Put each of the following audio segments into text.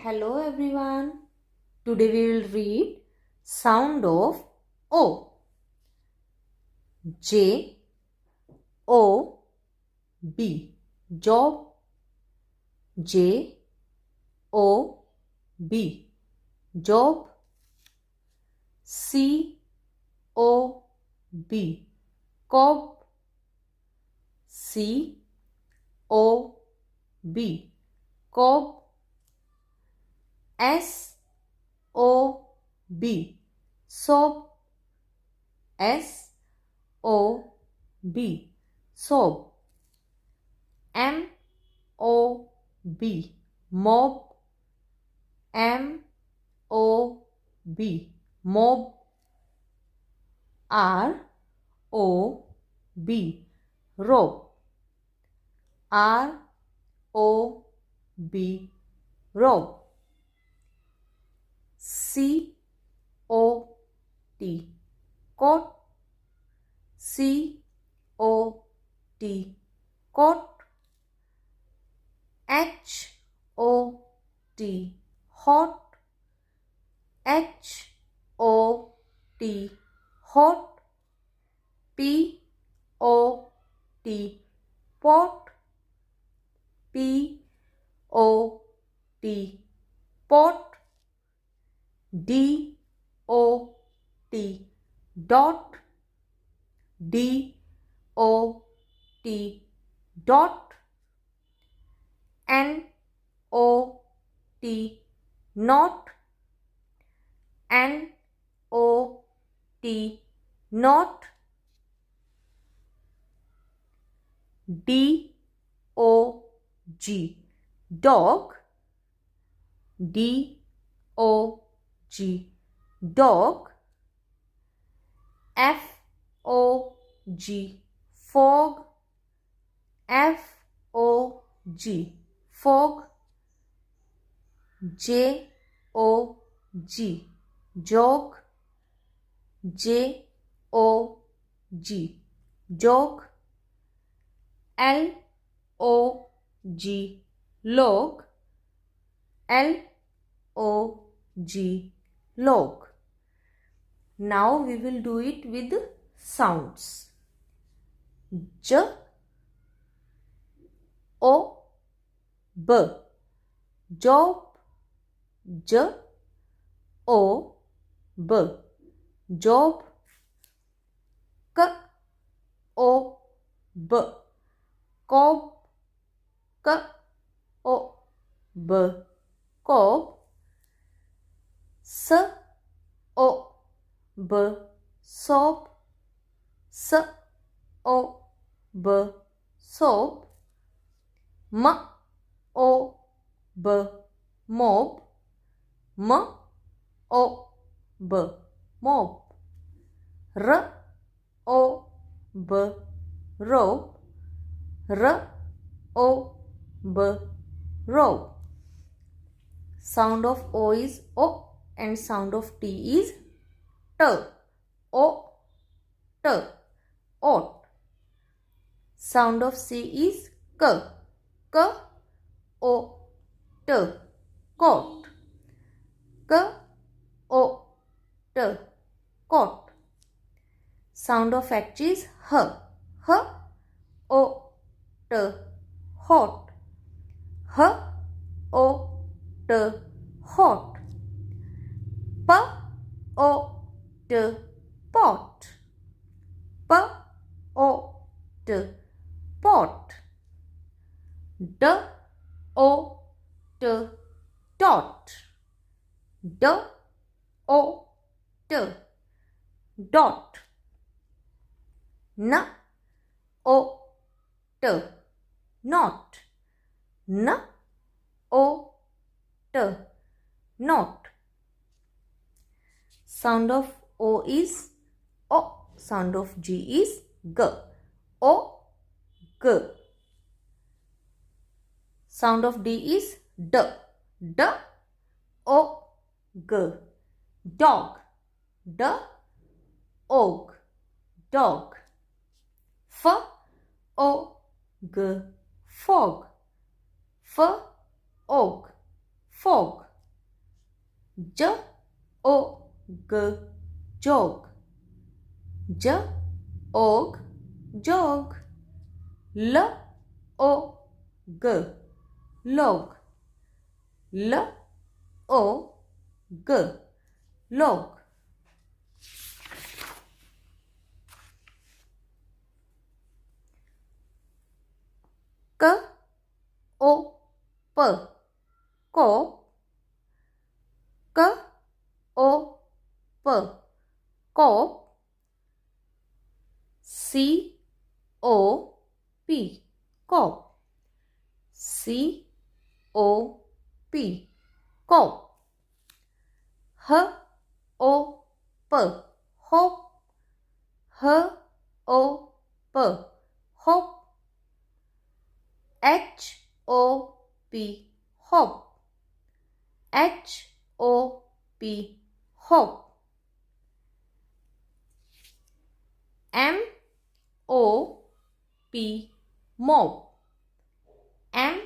Hello everyone. Today we will read Sound of O. J O B. Job. J O B. Job. C O B. Cob. C O B. Cob. S O B. Sob. S O B. Sob. M O B. Mob. M O B. Mob. R O B. Rob. R O B. Rob. C O T. Coat. C O T. Coat. H O T. Hot. H O T. Hot. P O T. Pot. P O T. Pot. D O T. Dot. D O T. Dot. N O T. Not. N O T. Not. D O G. Dog. D O G. Dog. F O G. Fog. F O G. Fog. J O G. Jog. J O G. Jog. L O G. Log. L O G. Log. Now we will do it with sounds. J O B. Job. J O B. Job. K O B. Cob. K O B. Cob. S O B. Soap. S O B. Soap. M O B. Mob. M O B. Mob. R O B. Robe. R O B. Robe. Sound of O is O and sound of T is T. O T. Ot. Sound of C is K. K O T. Coat. K O T. Coat. Sound of H is H. H O T. Hot. H O T. Hot. P O T. Pot. P O T. Pot. D O T. Dot. D O T. Dot. N O T. Not. N O T. Not. Sound of O is O. Sound of G is G. O G. Sound of D is D. D O G. Dog. D Og. Dog. F O G. Fog. F Og. Fog. j o g jog, j og jog, l o g log, l o g log, k o p kop, k o p kop, c o p kop, c o p kop, h o p hop, h o p hop, h o p hop, h o p hop, m o p mop, m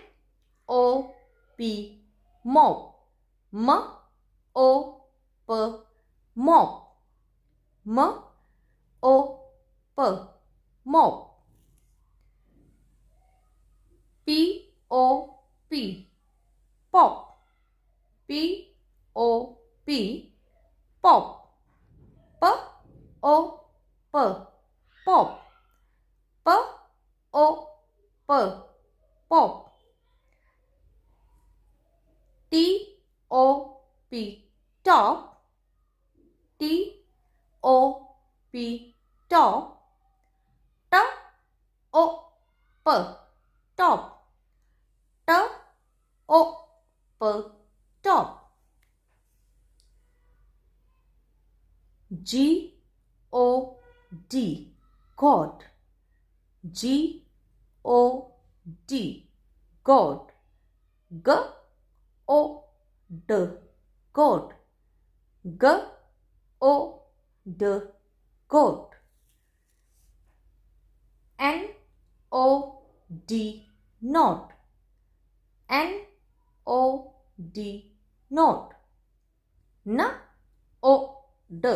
o p mop, m o p mop, m o p mop, p o p pop, p o p pop, p o p pop, p o p pop, t o p top, t o p top, t o p top, t o p top, g o d God, g o d God, g o d God, g o d God, n o d not, n o d not, n o d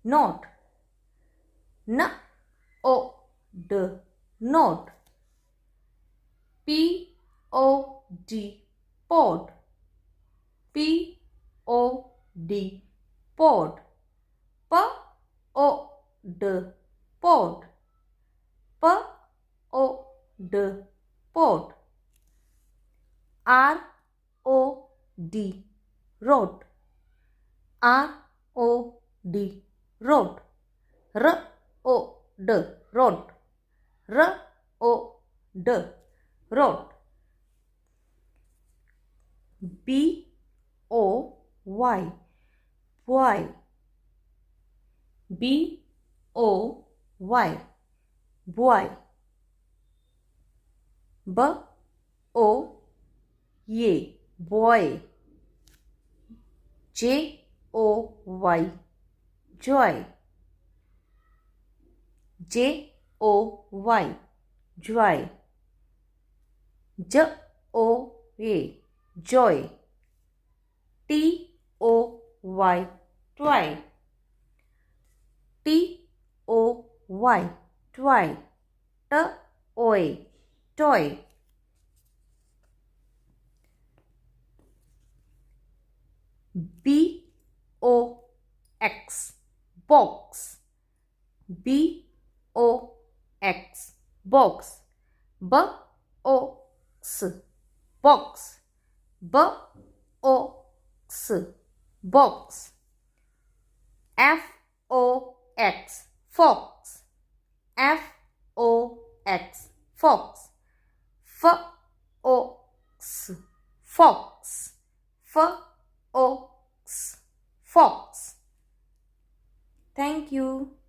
not, n o d not, p o d pod, p o d pod, p o d pod, p o d pod, r o d rod, r o d rod, r o d rod, r o d rod, b o y boy, b o y boy, b o y boy, j o y joy, j o y joy, j o y joy, t o y twy, t o y twy, t o y toy, b o x box, b o x box, b o x box, b o x box, f o x fox, f o x fox, f o x fox, f o x fox. Thank you.